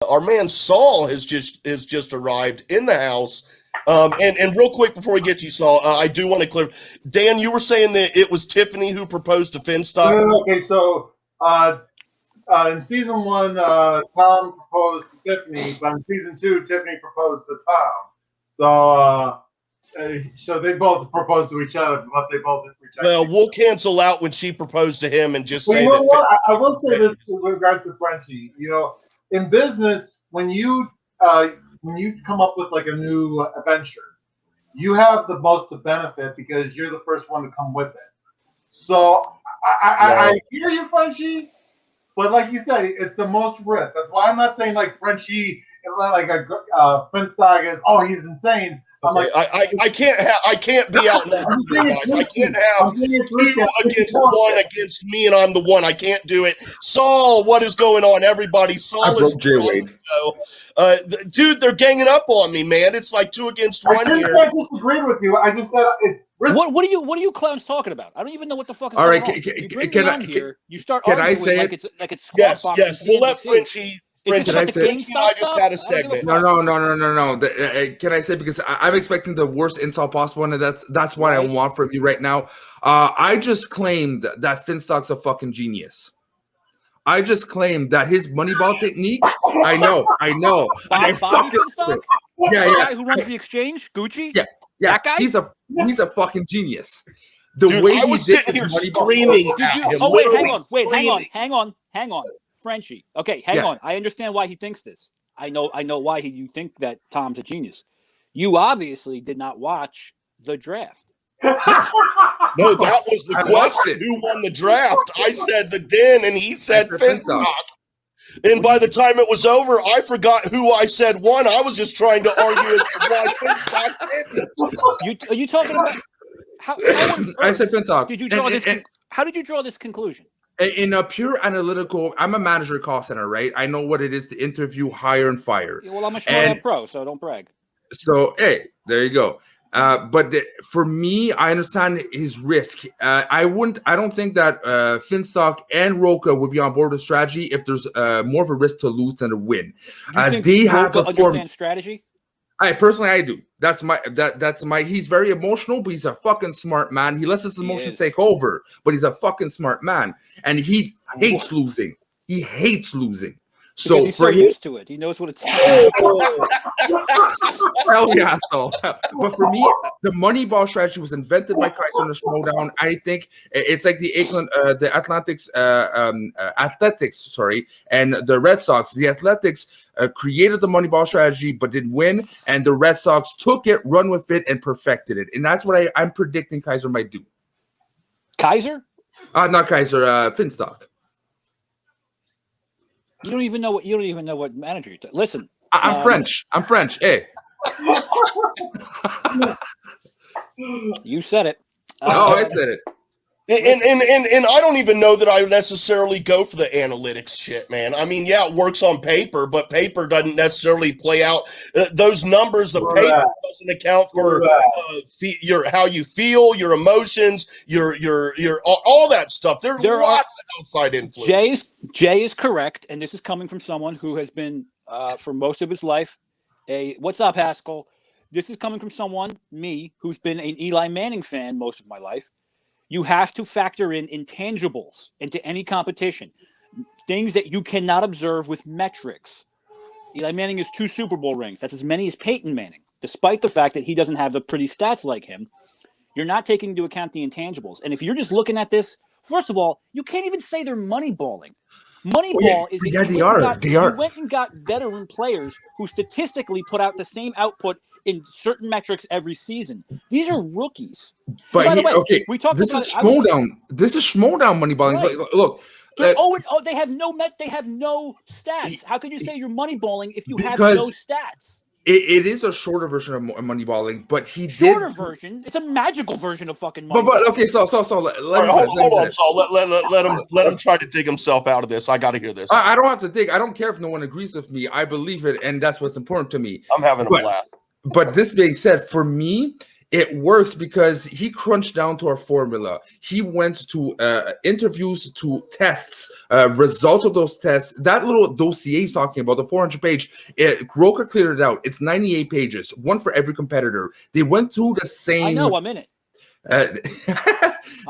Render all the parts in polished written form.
our man Saul has just arrived in the house. And real quick before we get to you, Saul, I do want to clear. Dan, you were saying that it was Tiffany who proposed to Finstock. Okay, so in season 1, Tom proposed to Tiffany, but in season 2, Tiffany proposed to Tom. So they both proposed to each other, but they both rejected. Well, we'll cancel out when she proposed to him and just say that. What? I will say this with regards to Frenchie. In business, when you come up with like a new venture, you have the most to benefit because you're the first one to come with it. So I hear you, Frenchie, but like you said, it's the most risk. That's why I'm not saying like Frenchie, like a Finstock is, oh, he's insane. I'm like, I can't be out now. I can't have 2 against 1 against me, and I'm the one. I can't do it. Saul, what is going on, everybody? Saul is dude. They're ganging up on me, man. It's like 2 against 1 here. I disagreed with you. I just said it's risky. What are you clowns talking about? I don't even know what the fuck is all going right, on. You start can arguing I say like it's squawk box. Yes. We'll let Frenchie. I just had a segment. No. Can I say, because I'm expecting the worst insult possible, and that's what I want from you right now. I just claimed that Finstock's a fucking genius. I just claimed that his Moneyball technique. I know. Bobby Finstock? Yeah. The guy who runs the exchange, Gucci. Yeah. That guy. He's a fucking genius. The Dude, way I was he did sitting here Moneyball. screaming at him. Oh wait, hang on. Frenchie. Okay, hang on. I understand why he thinks this. I know why you think that Tom's a genius. You obviously did not watch the draft. No, that was the question. Who won the draft? I said the Den, and he said Finstock. And by the time it was over, I forgot who I said won. I was just trying to argue as to why Finstock didn't. Are you talking about how I said Finstock. Did you draw this? How did you draw this conclusion? In a pure analytical, I'm a manager call center, right? I know what it is to interview, hire, and fire. Yeah, well, I'm a Schmoedown pro, so don't brag. So, hey, there you go. But for me, I understand his risk. I don't think that Finstock and Roca would be on board with strategy if there's more of a risk to lose than to win. They have to understand strategy. I do. That's my. He's very emotional, but he's a fucking smart man. He lets his emotions take over, but he's a fucking smart man, and he hates losing. He hates losing. Because he's so used to it. He knows what it's like. Hell yeah, so. But for me, the Moneyball strategy was invented by Kaiser in the Schmoedown. I think it's like the Athletics, and the Red Sox. The Athletics created the Moneyball strategy, but didn't win, and the Red Sox took it, run with it, and perfected it. And that's what I'm predicting Kaiser might do. Kaiser? Not Kaiser. Finstock. You don't even know what manager you're talking. Listen, I'm French. Hey, you said it. I said it. And I don't even know that I necessarily go for the analytics shit, man. I mean, yeah, it works on paper, but paper doesn't necessarily play out those numbers. The paper doesn't account for how you feel, your emotions, your all that stuff. There are lots of outside influence. Jay is correct, and this is coming from someone who has been for most of his life what's up, Haskell? This is coming from someone, me, who's been an Eli Manning fan most of my life. You have to factor in intangibles into any competition, things that you cannot observe with metrics. Eli Manning has 2 Super Bowl rings. That's as many as Peyton Manning. Despite the fact that he doesn't have the pretty stats like him, you're not taking into account the intangibles. And if you're just looking at this, first of all, you can't even say they're moneyballing. Moneyball is they are. You went and got veteran players who statistically put out the same output in certain metrics every season. These are rookies. But by the way, we talked about Schmoedown. This is Schmoedown moneyballing. Right. Look. They have no stats. How can you say you're moneyballing if you have no stats? It is a shorter version of moneyballing, but shorter version. It's a magical version of fucking money. But okay, so hold on, Saul. Let him try to dig himself out of this. I got to hear this. I don't have to dig. I don't care if no one agrees with me. I believe it, and that's what's important to me. I'm having a blast. But this being said, for me, it works because he crunched down to our formula. He went to interviews, to tests, results of those tests. That little dossier he's talking about, the 400-page, Roca cleared it out. It's 98 pages, one for every competitor. They went through the same. I know, I'm in it.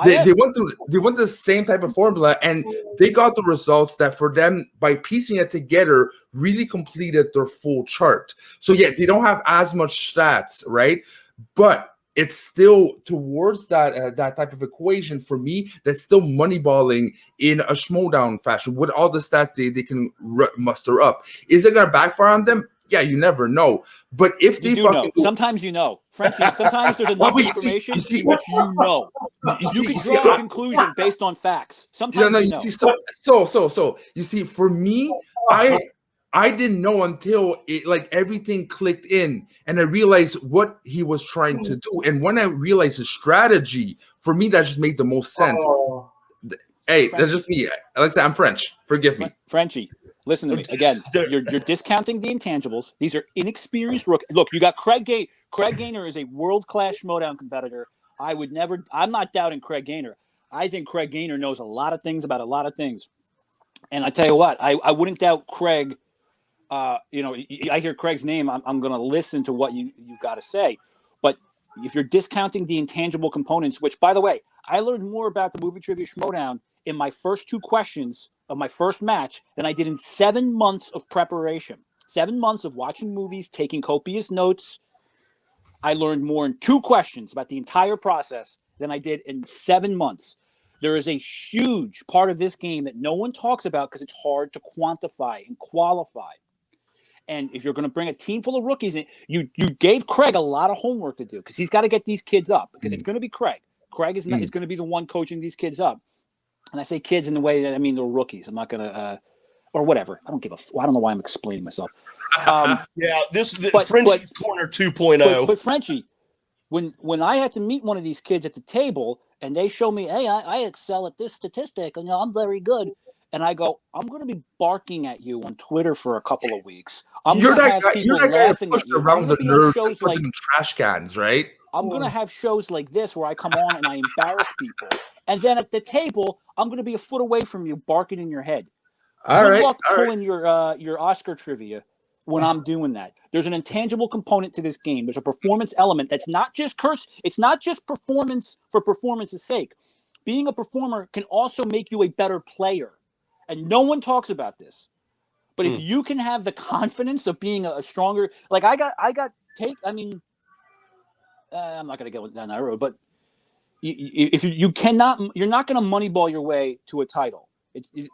They went the same type of formula, and they got the results that for them, by piecing it together, really completed their full chart. So yeah, they don't have as much stats, right? But it's still towards that that type of equation for me. That's still moneyballing in a Schmoedown fashion with all the stats they can muster up. Is it gonna backfire on them? Yeah, you never know. But if they fucking sometimes you know, Frenchie, sometimes there's enough information which you know. You can draw a conclusion based on facts. Sometimes you know. See, so you see, for me, I didn't know until everything clicked in, and I realized what he was trying to do. And when I realized his strategy, for me, that just made the most sense. Hey, Frenchie. That's just me. Like I said, I'm French. Forgive me, Frenchie. Listen to me again. You're discounting the intangibles. These are inexperienced rookies. Look, you got Craig Gaynor. Craig Gaynor is a world-class Schmoedown competitor. I'm not doubting Craig Gaynor. I think Craig Gaynor knows a lot of things about a lot of things. And I tell you what, I wouldn't doubt Craig. I hear Craig's name. I'm going to listen to what you got to say. But if you're discounting the intangible components, which, by the way, I learned more about the movie trivia Schmoedown in my first 2 questions of my first match than I did in 7 months of preparation. 7 months of watching movies, taking copious notes. I learned more in 2 questions about the entire process than I did in 7 months. There is a huge part of this game that no one talks about because it's hard to quantify and qualify. And if you're going to bring a team full of rookies in, you gave Craig a lot of homework to do because he's got to get these kids up because it's going to be Craig. Craig is going to be the one coaching these kids up. And I say kids in the way that I mean they're rookies. I'm not going to or whatever. I don't give a I don't know why I'm explaining myself. Frenchie's Corner 2.0. But Frenchie, when I had to meet one of these kids at the table and they show me, hey, I excel at this statistic, and I'm very good. And I go, I'm going to be barking at you on Twitter for a couple of weeks. You're that guy that pushed around the nerves and put them in trash cans, right? I'm going to have shows like this where I come on and I embarrass people. And then at the table, I'm going to be a foot away from you barking in your head. Good luck pulling your Oscar trivia when I'm doing that. There's an intangible component to this game. There's a performance element that's not just curse. It's not just performance for performance's sake. Being a performer can also make you a better player. And no one talks about this. But if you can have the confidence of being a stronger, like I'm not going to go down that road, but if you cannot, you're not going to moneyball your way to a title.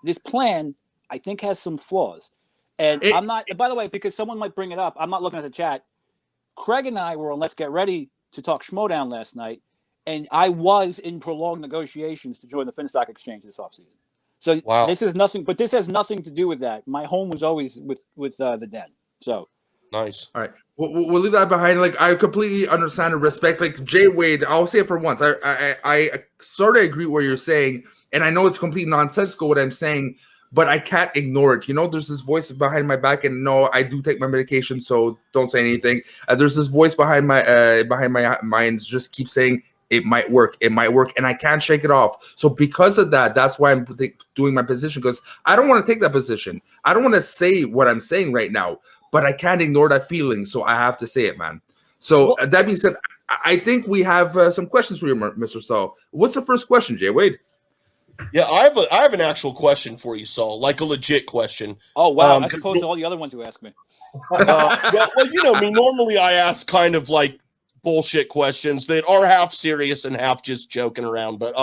This plan, I think, has some flaws. And I'm not, by the way, because someone might bring it up, I'm not looking at the chat. Craig and I were on Let's Get Ready to talk Schmoedown last night, and I was in prolonged negotiations to join the Finstock Exchange this offseason. So This is nothing, but this has nothing to do with that. My home was always with the Den. So nice. All right, we'll leave that behind. Like, I completely understand and respect. Like, Jay Wade, I'll say it for once. I sort of agree with what you're saying, and I know it's completely nonsensical what I'm saying, but I can't ignore it. You know, there's this voice behind my back, and no, I do take my medication, so don't say anything. There's this voice behind my mind, just keep saying, it might work, and I can't shake it off. So because of that, that's why I'm doing my position, because I don't want to take that position. I don't want to say what I'm saying right now, but I can't ignore that feeling, so I have to say it, man. So that being said, I think we have some questions for you, Mr. Saul. What's the first question, Jay Wade? Yeah, I have an actual question for you, Saul, like a legit question. Oh, wow, as opposed to all the other ones who ask me. Well, you know me. Normally, I ask kind of like bullshit questions that are half serious and half just joking around. But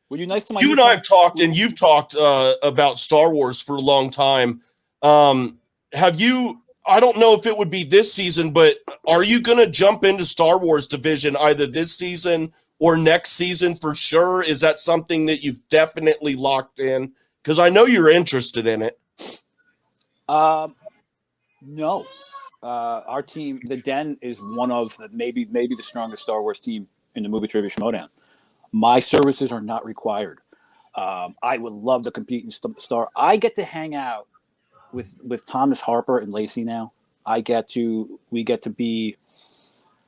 were you nice to my? You and I have talked, and you've talked about Star Wars for a long time. Have you? I don't know if it would be this season, but are you going to jump into Star Wars division either this season or next season for sure? Is that something that you've definitely locked in? Because I know you're interested in it. No. Our team, the Den, is one of maybe the strongest Star Wars team in the movie trivia Schmoedown. My services are not required. I would love to compete in Star. I get to hang out with Thomas Harper and Lacey now. We get to be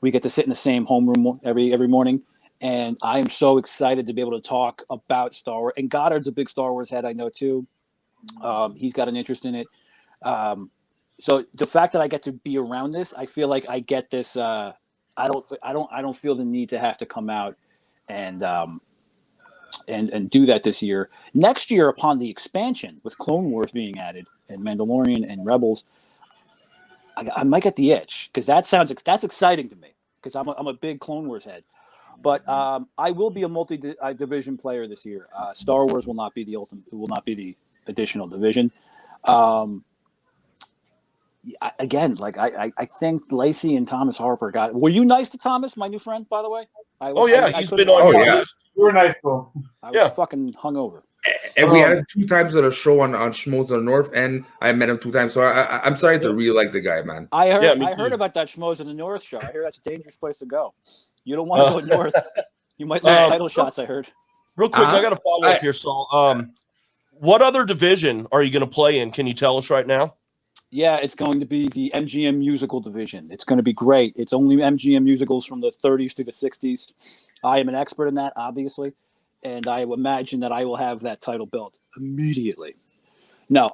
We get to sit in the same homeroom every morning, and I am so excited to be able to talk about Star Wars. And Goddard's a big Star Wars head, I know too. He's got an interest in it. So the fact that I get to be around this, I feel like I get this. I don't feel the need to have to come out and do that this year. Next year, upon the expansion with Clone Wars being added and Mandalorian and Rebels, I might get the itch because that's exciting to me because I'm a big Clone Wars head. But I will be a multi-division player this year. Star Wars will not be the the additional division. I think Lacey and Thomas Harper got. Were you nice to Thomas, my new friend, by the way? He's been on your list. You were nice to him. I was fucking hungover. And we had him 2 times at a show on Schmoedown North, and I met him 2 times. So I'm starting to really like the guy, man. I heard about that Schmoedown North show. I hear that's a dangerous place to go. You don't want to go north. You might lose title shots, I heard. Real quick, I got to follow up here, Saul. What other division are you going to play in? Can you tell us right now? Yeah, it's going to be the MGM musical division. It's going to be great. It's only MGM musicals from the 30s to the 60s. I am an expert in that, obviously, and I imagine that I will have that title belt immediately. No,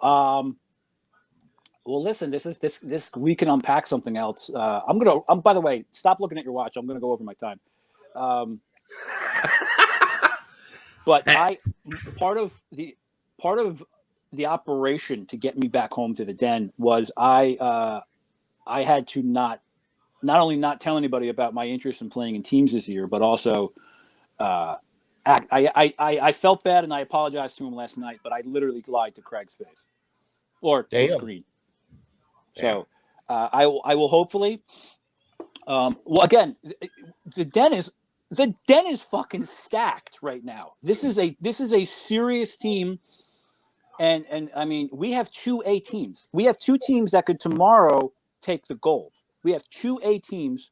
well, listen, this we can unpack something else. By the way, stop looking at your watch. I'm gonna go over my time. But part of the operation to get me back home to the den was I had to not only not tell anybody about my interest in playing in teams this year, but also I felt bad and I apologized to him last night, but I literally lied to Craig's face or the screen. So I will hopefully. Well, again, the den is fucking stacked right now. This is a serious team. And I mean, we have 2 A teams. We have 2 teams that could tomorrow take the gold. We have 2 A teams.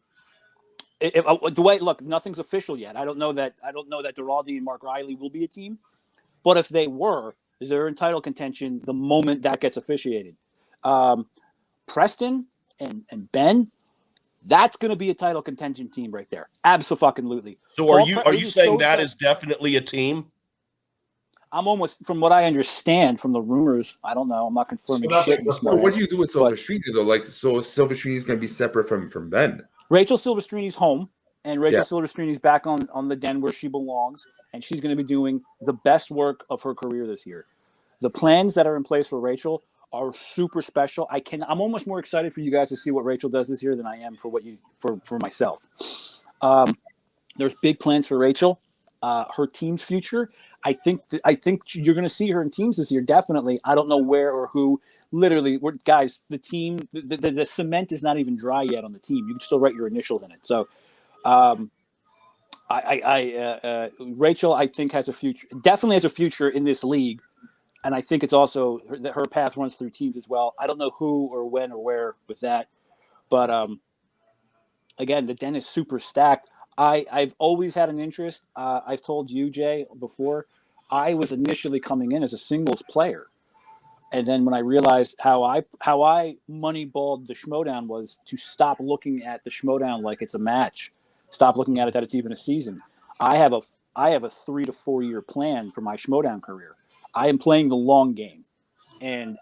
Look, nothing's official yet. I don't know that Duraldi and Mark Riley will be a team, but if they were, they're in title contention the moment that gets officiated. Preston and Ben, that's going to be a title contention team right there. Absolutely. So are you saying that is definitely a team? I'm almost, from what I understand from the rumors, I don't know. I'm not confirming shit. So what do you do with Silvestrini though? Like, so Silvestrini is going to be separate from Ben. Rachel Silvestrini's home, and Rachel Silvestrini's back on the den where she belongs, and she's going to be doing the best work of her career this year. The plans that are in place for Rachel are super special. I'm almost more excited for you guys to see what Rachel does this year than I am for for myself. There's big plans for Rachel, her team's future. I think you're going to see her in teams this year. Definitely. I don't know where or who. Literally, guys. The team, the cement is not even dry yet on the team. You can still write your initials in it. So, Rachel, I think has a future. Definitely has a future in this league, and I think it's also that her path runs through teams as well. I don't know who or when or where with that, but again, the den is super stacked. I've always had an interest. I've told you, Jay, before. I was initially coming in as a singles player, and then when I realized how I moneyballed the Schmoedown was to stop looking at the Schmoedown like it's a match, stop looking at it that it's even a season. I have a 3 to 4 year plan for my Schmoedown career. I am playing the long game, and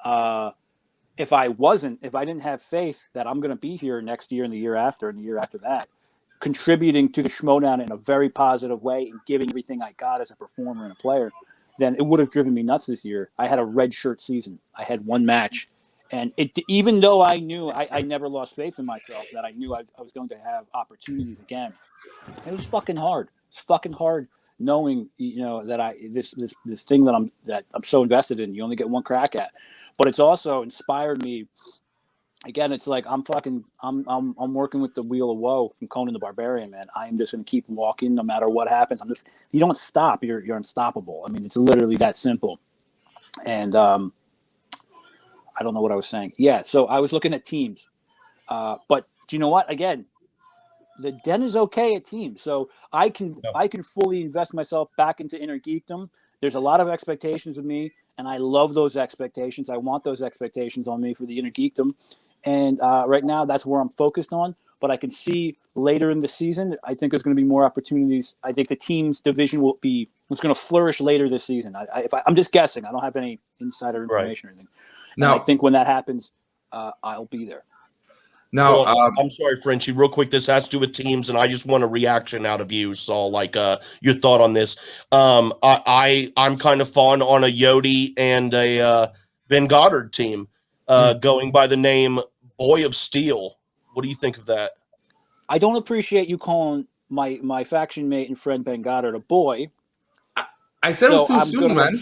if I didn't have faith that I'm going to be here next year and the year after and the year after that, contributing to the Schmoedown in a very positive way and giving everything I got as a performer and a player, then it would have driven me nuts this year. I had a red shirt season. I had 1 match. And even though I knew I never lost faith in myself, that I knew I was going to have opportunities again, it was fucking hard. It's fucking hard knowing, that this thing that I'm so invested in, you only get 1 crack at. But it's also inspired me. Again, it's like I'm working with the wheel of woe from Conan the Barbarian, man. I am just going to keep walking no matter what happens. You don't stop. You're unstoppable. I mean, it's literally that simple. And I don't know what I was saying. Yeah, so I was looking at teams. But do you know what? Again, the den is okay at teams. So I can fully invest myself back into Inner Geekdom. There's a lot of expectations of me, and I love those expectations. I want those expectations on me for the Inner Geekdom. And right now, that's where I'm focused on. But I can see later in the season, I think there's going to be more opportunities. I think the team's division it's going to flourish later this season. I'm just guessing. I don't have any insider information or anything. Now, and I think when that happens, I'll be there. Now, I'm sorry, Frenchie. Real quick, this has to do with teams, and I just want a reaction out of you, Saul. Like your thought on this. I'm kind of fond on a Yodi and a Ben Goddard team, going by the name Boy of Steel. What do you think of that? I don't appreciate you calling my faction mate and friend Ben Goddard a boy. I said it was too soon, man.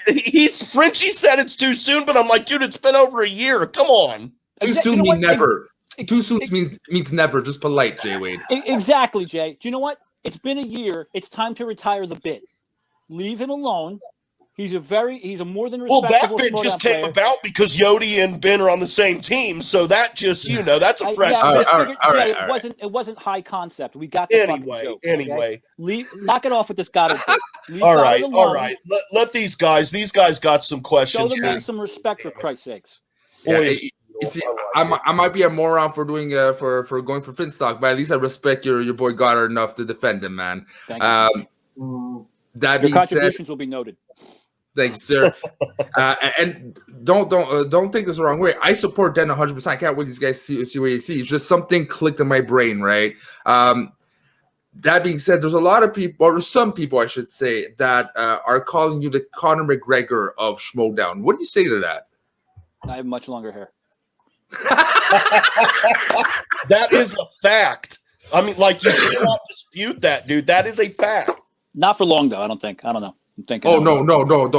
He's Frenchie said it's too soon, but I'm like, dude, it's been over a year. Come on. Too soon means never. Too soon means never. Just polite, Jay Wade. Exactly, Jay. Do you know what? It's been a year. It's time to retire the bit. Leave him alone. He's a more than respectable. Well, that bit just came about because Yodi and Ben are on the same team, so that just that's a fresh. It wasn't high concept. We got the fucking joke. Anyway, knock it off with this Goddard bit. All right. Let these guys got some questions. Show the man some respect, for Christ's sakes. Yeah, you see, I might be a moron for doing for going for Finstock, but at least I respect your boy Goddard enough to defend him, man. Thank you. That your being contributions said, will be noted. Thank you, sir. And don't take this the wrong way. I support Den 100%. I can't wait these guys see what you see. It's just something clicked in my brain, right? That being said, there's a lot of people, or some people, I should say, that are calling you the Conor McGregor of Schmoedown. What do you say to that? I have much longer hair. That is a fact. I mean, like, you cannot dispute that, dude. That is a fact. Not for long, though. I don't think. I don't know. I'm thinking. Oh no!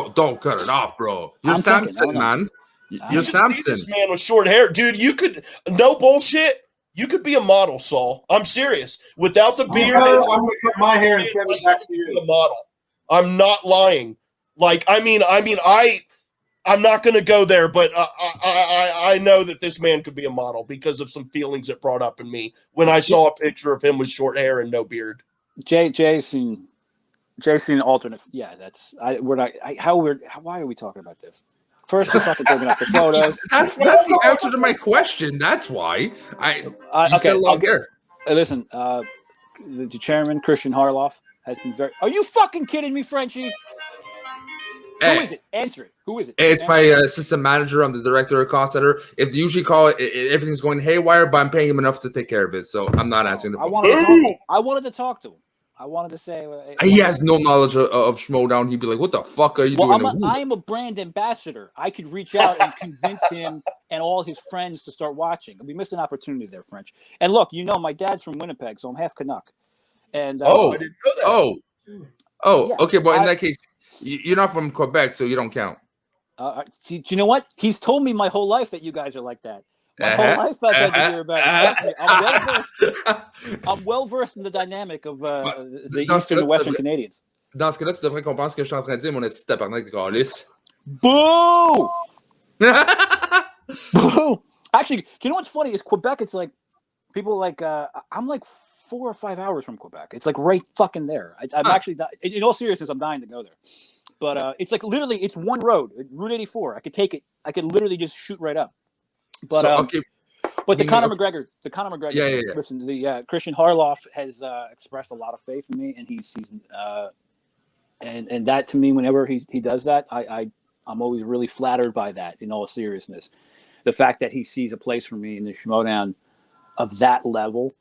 Don't cut it off, bro. You're Samson, man. You're Samson. This man with short hair, dude. You could, no bullshit. You could be a model, Saul. I'm serious. Without the beard, I'm gonna cut my hair and send it back to you. A model. I'm not lying. Like, I'm not going to go there, but I know that this man could be a model because of some feelings it brought up in me when I saw a picture of him with short hair and no beard. Jason alternate. Yeah, that's why are we talking about this? First, we're talking up the photos. That's the answer to my question. That's why you said long hair. Listen, the chairman Christian Harloff has been very. Are you fucking kidding me, Frenchie? Who is it? Answer it. Who is it? It's my assistant manager. I'm the director of cost center. If they usually call it, everything's going haywire, but I'm paying him enough to take care of it, so I'm not answering the phone. I wanted to talk to him. I wanted to say he has no knowledge of Schmoedown. He'd be like, "What the fuck are you doing?" I am a brand ambassador. I could reach out and convince him and all his friends to start watching. We missed an opportunity there, French. And look, my dad's from Winnipeg, so I'm half Canuck. And I didn't know that. Yeah, okay. Well, in that case, you're not from Quebec, so you don't count. See, do you know what? He's told me my whole life that you guys are like that. My whole life I've had to hear about it. I'm well versed in the dynamic of the Eastern and Western Canadians. Dans ce cas-là, tu devrais comprendre ce que je suis en train de dire, mon esti tabarnak de calice. Boo! Boo! Actually, do you know what's funny? Is Quebec, it's like, people like, I'm like 4 or 5 hours from Quebec. It's like right fucking there. I'm actually, in all seriousness, I'm dying to go there. But it's like literally, it's one road, Route 84. I could take it. I could literally just shoot right up. But but the Conor McGregor. Yeah. Listen, the Christian Harloff has expressed a lot of faith in me, and he's and that to me, whenever he does that, I'm always really flattered by that. In all seriousness, the fact that he sees a place for me in the Schmoedown of that level,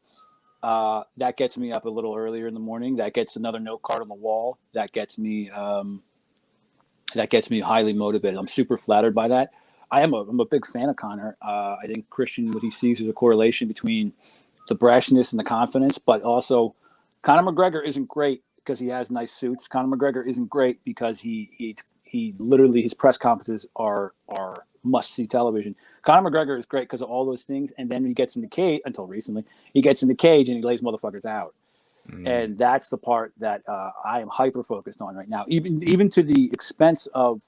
that gets me up a little earlier in the morning. That gets another note card on the wall. That gets me highly motivated. I'm super flattered by that. I'm a big fan of Conor. I think Christian, what he sees is a correlation between the brashness and the confidence, but also Conor McGregor isn't great because he has nice suits. Conor McGregor isn't great because he literally, his press conferences are must-see television. Conor McGregor is great because of all those things, and then he gets in the cage, until recently, he gets in the cage and he lays motherfuckers out. And that's the part that I am hyper-focused on right now, even to the expense of,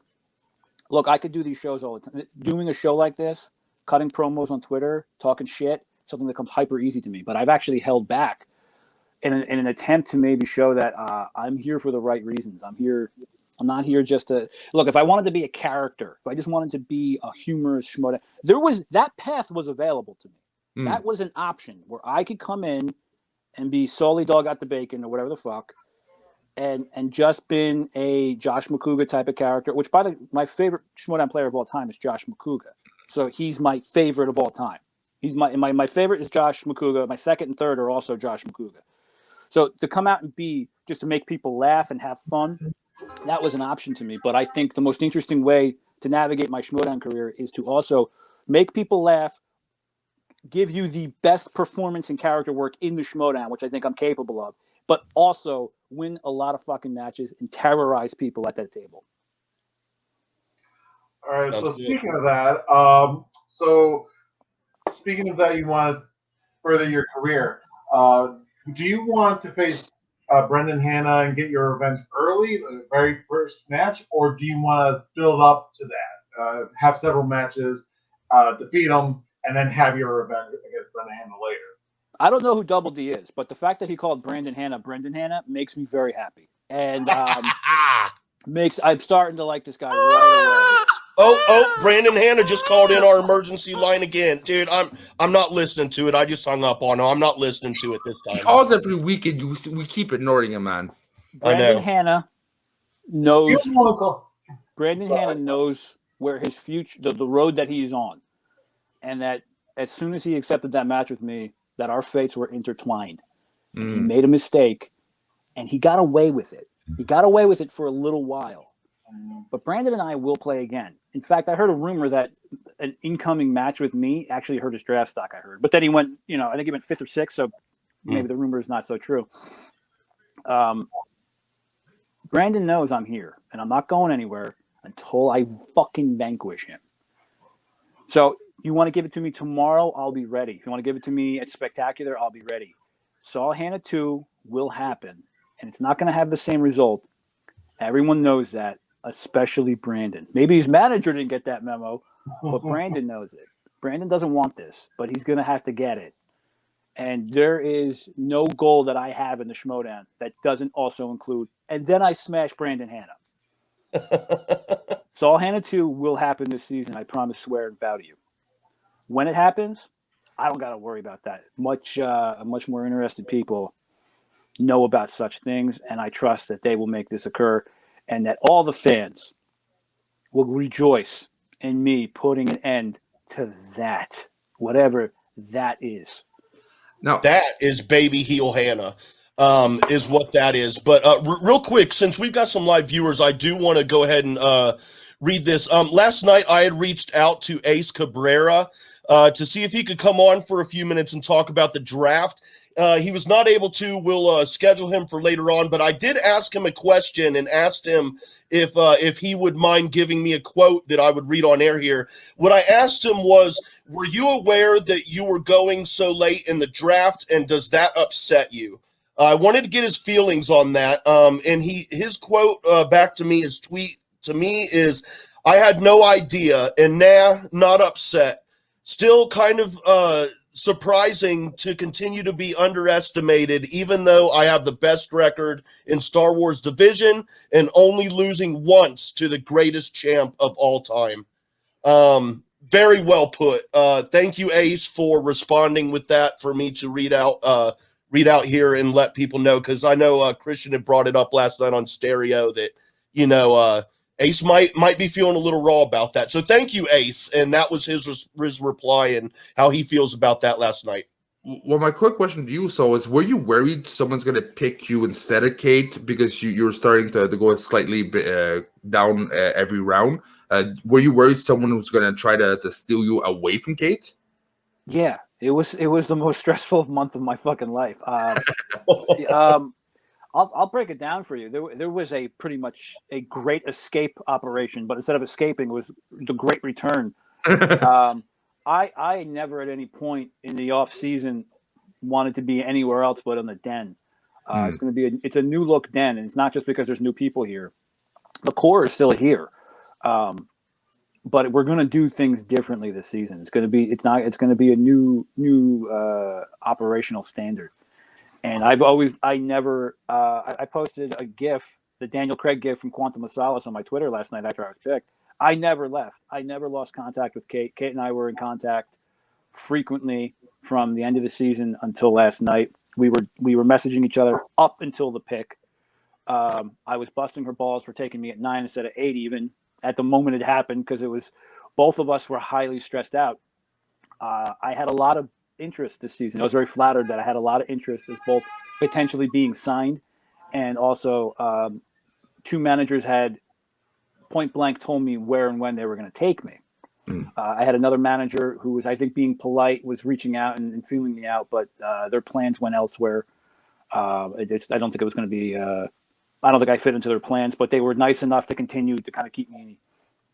look, I could do these shows all the time. Doing a show like this, cutting promos on Twitter, talking shit, something that comes hyper easy to me. But I've actually held back in an attempt to maybe show that I'm here for the right reasons. I'm not here just to look. If I wanted to be a character, if I just wanted to be a humorous Schmoedown, that path was available to me. That was an option where I could come in and be solely dog out the bacon or whatever the fuck, and just been a Josh McCouga type of character. Which, my favorite Schmoedown player of all time is Josh McCouga. So he's my favorite of all time. He's my favorite is Josh McCouga. My second and third are also Josh McCouga. So to come out and be just to make people laugh and have fun, that was an option to me. But I think the most interesting way to navigate my Schmoedown career is to also make people laugh, give you the best performance and character work in the Schmoedown, which I think I'm capable of, but also win a lot of fucking matches and terrorize people at that table. All right. So Sounds good. speaking of that, you want to further your career. Do you want to face Brendan Hanna and get your revenge early, the very first match, or do you want to build up to that, have several matches, defeat him, and then have your revenge against Brendan Hanna later? I don't know who Double D is, but the fact that he called Brendan Hanna makes me very happy, and I'm starting to like this guy right away. Oh, Brandon Hanna just called in our emergency line again. Dude, I'm not listening to it. I just hung up on him. I'm not listening to it this time. He calls every week, and we keep ignoring him, man. Brandon Hanna knows. Where his future, the road that he's on, and that as soon as he accepted that match with me, that our fates were intertwined. He made a mistake, and he got away with it. He got away with it for a little while. But Brandon and I will play again. In fact, I heard a rumor that an incoming match with me actually hurt his draft stock, I heard. But then he went, I think he went 5th or 6th, so maybe the rumor is not so true. Brandon knows I'm here, and I'm not going anywhere until I fucking vanquish him. So you want to give it to me tomorrow, I'll be ready. If you want to give it to me at Spectacular, I'll be ready. Saul Hanna 2 will happen, and it's not going to have the same result. Everyone knows that. Especially Brandon. Maybe his manager didn't get that memo, but Brandon knows it. Brandon doesn't want this, but he's going to have to get it. And there is no goal that I have in the Schmoedown that doesn't also include, and then I smash Brandon Hanna. Saul Hanna 2 will happen this season. I promise, swear, and vow to you. When it happens, I don't got to worry about that. Much more interested people know about such things, and I trust that they will make this occur. And that all the fans will rejoice in me putting an end to that, whatever that is. Now that is baby heel Hannah, is what that is. But real quick, since we've got some live viewers, I do want to go ahead and read this. Last night I had reached out to Ace Cabrera to see if he could come on for a few minutes and talk about the draft. He was not able to. We'll schedule him for later on, but I did ask him a question and asked him if he would mind giving me a quote that I would read on air here. What I asked him was, were you aware that you were going so late in the draft, and does that upset you? I wanted to get his feelings on that, and his quote back to me, his tweet to me is, I had no idea, and not upset. Still kind of surprising to continue to be underestimated, even though I have the best record in Star Wars division and only losing once to the greatest champ of all time. Very well put. Thank you, Ace, for responding with that for me to read out here and let people know, because I know Christian had brought it up last night on stereo that Ace might be feeling a little raw about that. So thank you, Ace. And that was his reply and how he feels about that last night. Well, my quick question to you, Saul, is were you worried someone's going to pick you instead of Kate because you're starting to go slightly down every round? Were you worried someone was going to try to steal you away from Kate? Yeah, it was the most stressful month of my fucking life. I'll break it down for you. There was pretty much a great escape operation, but instead of escaping, it was the great return. I never at any point in the off season wanted to be anywhere else but in the den. It's going to be it's a new look den, and it's not just because there's new people here. The core is still here, but we're going to do things differently this season. It's going to be a new operational standard. And I posted a GIF, the Daniel Craig GIF from Quantum of Solace on my Twitter last night after I was picked. I never left. I never lost contact with Kate. Kate and I were in contact frequently from the end of the season until last night. We were messaging each other up until the pick. I was busting her balls for taking me at 9 instead of 8 even at the moment it happened, because it was both of us were highly stressed out. I had a lot of interest this season. I was very flattered that I had a lot of interest as both potentially being signed, and also two managers had point blank told me where and when they were going to take me. I had another manager who was, I think, being polite, was reaching out and feeling me out, but their plans went elsewhere. I don't think it was going to be. I don't think I fit into their plans, but they were nice enough to continue to kind of keep me,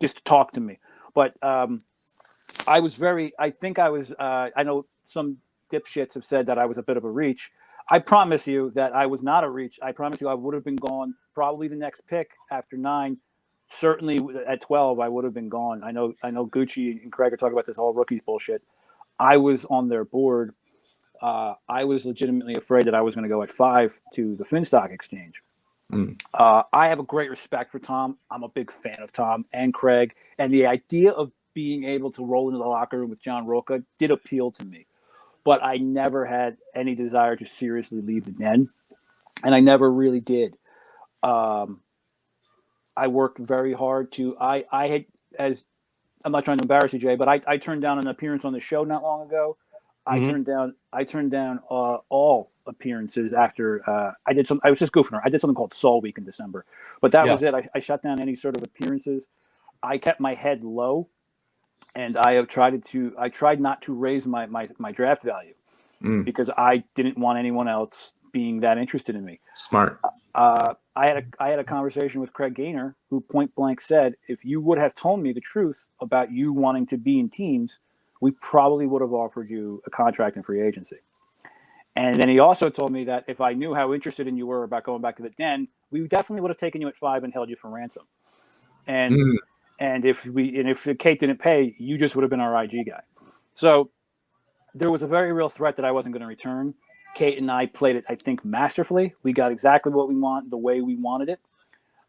just to talk to me. But I was very. I think I was. I know some dipshits have said that I was a bit of a reach. I promise you that I was not a reach. I promise you I would have been gone probably the next pick after 9. Certainly at 12, I would have been gone. I know Gucci and Craig are talking about this all rookies bullshit. I was on their board. I was legitimately afraid that I was going to go at 5 to the Finstock exchange. I have a great respect for Tom. I'm a big fan of Tom and Craig. And the idea of being able to roll into the locker room with John Roca did appeal to me. But I never had any desire to seriously leave the den. And I never really did. I worked very hard to. I had, as I'm not trying to embarrass you, Jay, but I turned down an appearance on the show not long ago. I turned down all appearances after I did some. I was just goofing around. I did something called Saul Week in December, but that was it. I shut down any sort of appearances. I kept my head low, and I tried not to raise my draft value because I didn't want anyone else being that interested in me. Smart. I had a conversation with Craig Gaynor, who point blank said, if you would have told me the truth about you wanting to be in teams, we probably would have offered you a contract in free agency. And then he also told me that if I knew how interested in you were about going back to the den, we definitely would have taken you at 5 and held you for ransom. And if Kate didn't pay, you just would have been our IG guy. So there was a very real threat that I wasn't going to return. Kate and I played it, I think, masterfully. We got exactly what we want, the way we wanted it.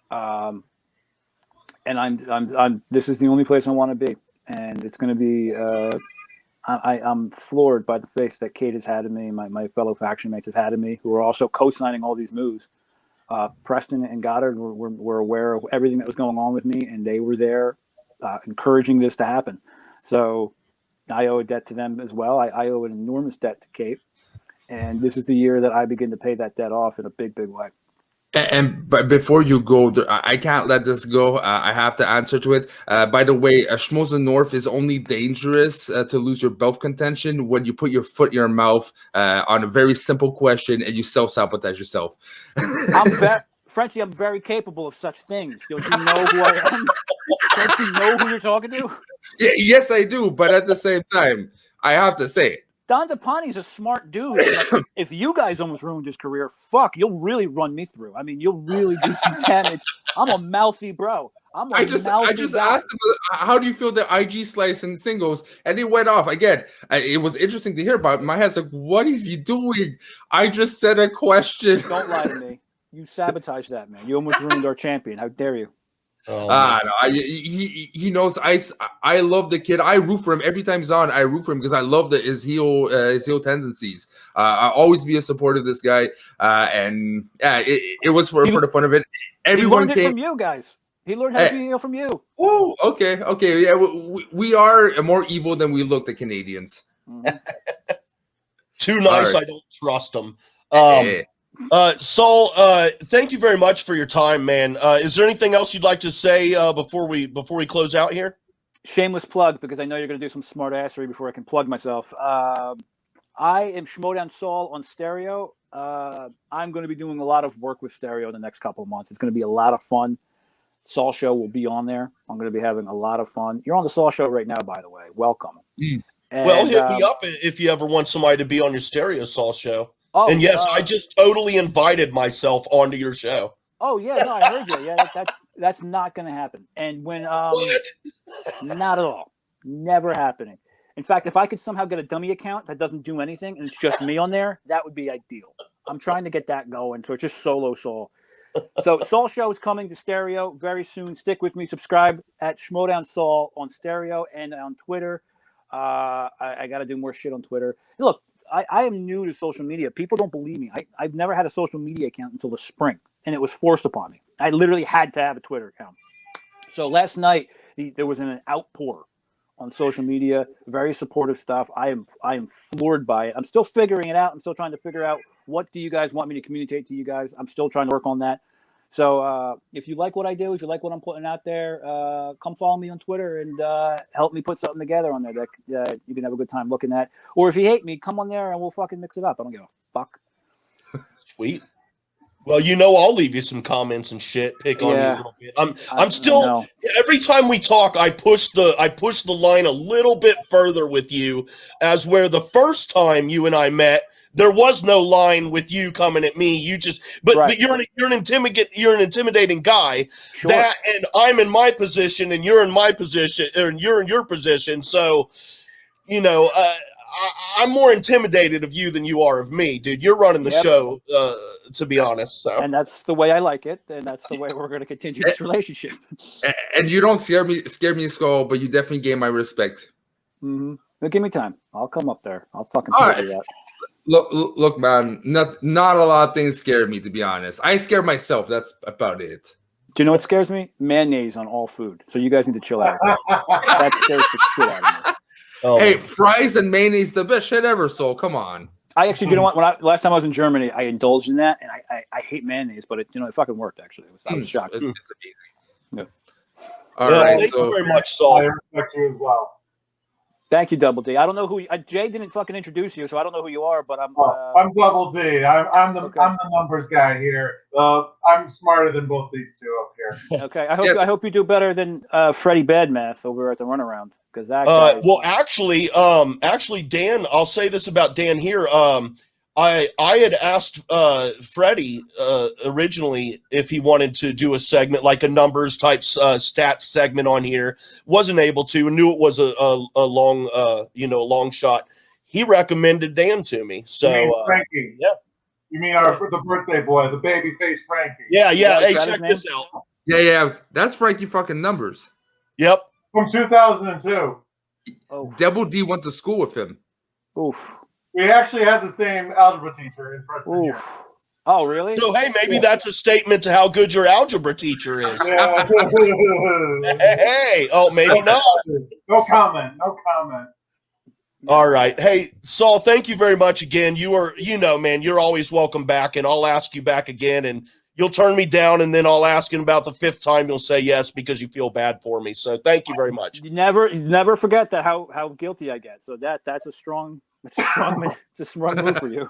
And I'm this is the only place I want to be. And it's going to be, I'm floored by the faith that Kate has had in me, my fellow faction mates have had in me, who are also co-signing all these moves. Preston and Goddard were aware of everything that was going on with me, and they were there encouraging this to happen. So I owe a debt to them as well. I owe an enormous debt to Kate. And this is the year that I begin to pay that debt off in a big, big way. But before you go, I can't let this go. I have to answer to it. By the way, Schmoedown North is only dangerous to lose your belt contention when you put your foot in your mouth on a very simple question and you self-sabotage yourself. Frenchie, I'm very capable of such things. Don't you know who I am? Don't you know who you're talking to? Yeah, yes, I do. But at the same time, I have to say it. Don DePonte's a smart dude. Like, if you guys almost ruined his career, you'll really run me through. I mean, you'll really do some damage. I'm a mouthy bro. I just asked him, how do you feel the IG slice in singles? And he went off. Again, it was interesting to hear about. My head's like, what is he doing? I just said a question. Don't lie to me. You sabotaged that, man. You almost ruined our champion. How dare you? No, he knows I love the kid. I root for him every time he's on. I root for him because I love his heel tendencies. I'll always be a supporter of this guy. And yeah, it was for the fun of it. Everyone he learned it from you guys. He learned how to be heel from you. Oh, okay. Yeah, we are more evil than we look. The Canadians. Too nice. Right. I don't trust them. Saul, thank you very much for your time, man. Is there anything else you'd like to say before we close out here? Shameless plug, because I know you're going to do some smart assery before I can plug myself. I am Schmoedown Saul on Stereo. I'm going to be doing a lot of work with Stereo in the next couple of months. It's going to be a lot of fun. Saul Show will be on there. I'm going to be having a lot of fun. You're on the Saul Show right now, by the way. Welcome. And, well, hit me up if you ever want somebody to be on your Stereo Saul Show. Oh, and yes, I just totally invited myself onto your show. Oh yeah, no, I heard you. Yeah, that's not going to happen. And when what? Not at all. Never happening. In fact, if I could somehow get a dummy account that doesn't do anything and it's just me on there, that would be ideal. I'm trying to get that going, so it's just solo Saul. So Saul Show is coming to Stereo very soon. Stick with me. Subscribe at Schmoedown Saul on Stereo and on Twitter. I got to do more shit on Twitter. Look, I am new to social media. People don't believe me. I've never had a social media account until the spring, and it was forced upon me. I literally had to have a Twitter account. So last night there was an outpour on social media, very supportive stuff. I am floored by it. I'm still figuring it out. I'm still trying to figure out what do you guys want me to communicate to you guys. I'm still trying to work on that. So if you like what I do, if you like what I'm putting out there, come follow me on Twitter and help me put something together on there that you can have a good time looking at. Or if you hate me, come on there and we'll fucking mix it up. I don't give a fuck. Sweet. Well, I'll leave you some comments and shit. Pick on you a little bit. I'm still every time we talk, I push the line a little bit further with you, as where the first time you and I met, there was no line with you coming at me. You just, but you're an intimidating guy. Sure. That, and I'm in my position, and you're in my position, and you're in your position. So, I'm more intimidated of you than you are of me, dude. You're running the show, to be honest. So, and that's the way I like it, and that's the way we're going to continue this relationship. And you don't scare me, Skull, but you definitely gain my respect. Mm-hmm. But give me time. I'll come up there. I'll fucking figure it out. Look, man. Not a lot of things scare me, to be honest. I scare myself. That's about it. Do you know what scares me? Mayonnaise on all food. So you guys need to chill out. That scares the shit out of me. Oh, hey, fries and mayonnaise, the best shit ever, Soul. Come on. I actually, you know what? Last time I was in Germany, I indulged in that, and I hate mayonnaise, but it fucking worked. Actually, I was shocked. It's amazing. Yeah. All right. Thank you very much, Saul. I respect you as well. Thank you, Double D. I don't know who Jay didn't fucking introduce you, so I don't know who you are, but I'm. I'm Double D. I'm the numbers guy here. I'm smarter than both these two up here. Okay, I hope you do better than Freddie Badmath over at the Runaround, because that. Actually, Dan, I'll say this about Dan here. I had asked Freddie originally if he wanted to do a segment like a numbers type stats segment on here. Wasn't able to. Knew it was a long shot. He recommended Dan to me. So you mean Frankie? Yeah. You mean the birthday boy, the baby face Frankie? Yeah. Hey, check this out. Yeah. That's Frankie fucking numbers. Yep. From 2002. Oh. Double D went to school with him. Oof. We actually had the same algebra teacher in freshman year. Oh, really? So, hey, maybe that's a statement to how good your algebra teacher is. Yeah. Hey, maybe not. No comment. All right. Hey, Saul, thank you very much again. Man, you're always welcome back, and I'll ask you back again, and you'll turn me down, and then I'll ask in about the fifth time you'll say yes because you feel bad for me. So thank you very much. You never forget that how guilty I get. So that's a strong move for you.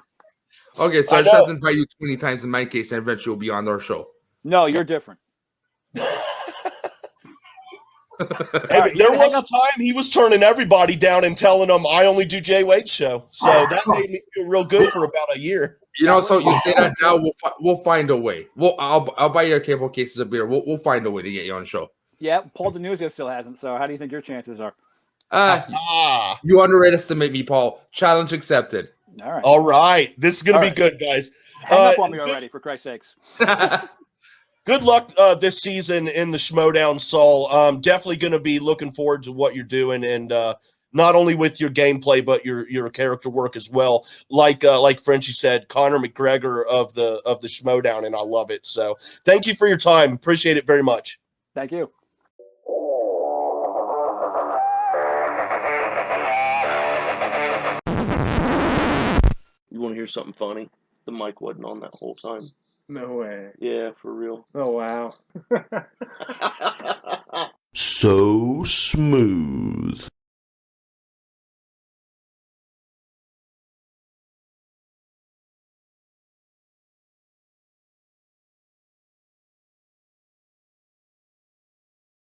Okay, so I just have to invite you 20 times in my case, and eventually you'll be on our show. No, you're different. Hey, there was a time he was turning everybody down and telling them I only do Jay Wade's show. So that made me feel real good for about a year. So you say that now, we'll find a way. I'll buy you a couple cases of beer. We'll find a way to get you on the show. Yeah, Paul Denuzio still hasn't. So how do you think your chances are? You underestimate me, Paul. Challenge accepted. All right. This is going to be good, guys. Hang up on me already, for Christ's sakes. Good luck this season in the Schmoedown, Saul. Definitely going to be looking forward to what you're doing, and not only with your gameplay, but your character work as well. Like Frenchie said, Conor McGregor of the Schmoedown, and I love it. So thank you for your time. Appreciate it very much. Thank you. You want to hear something funny? The mic wasn't on that whole time. No way. Yeah, for real. Oh, wow. So smooth.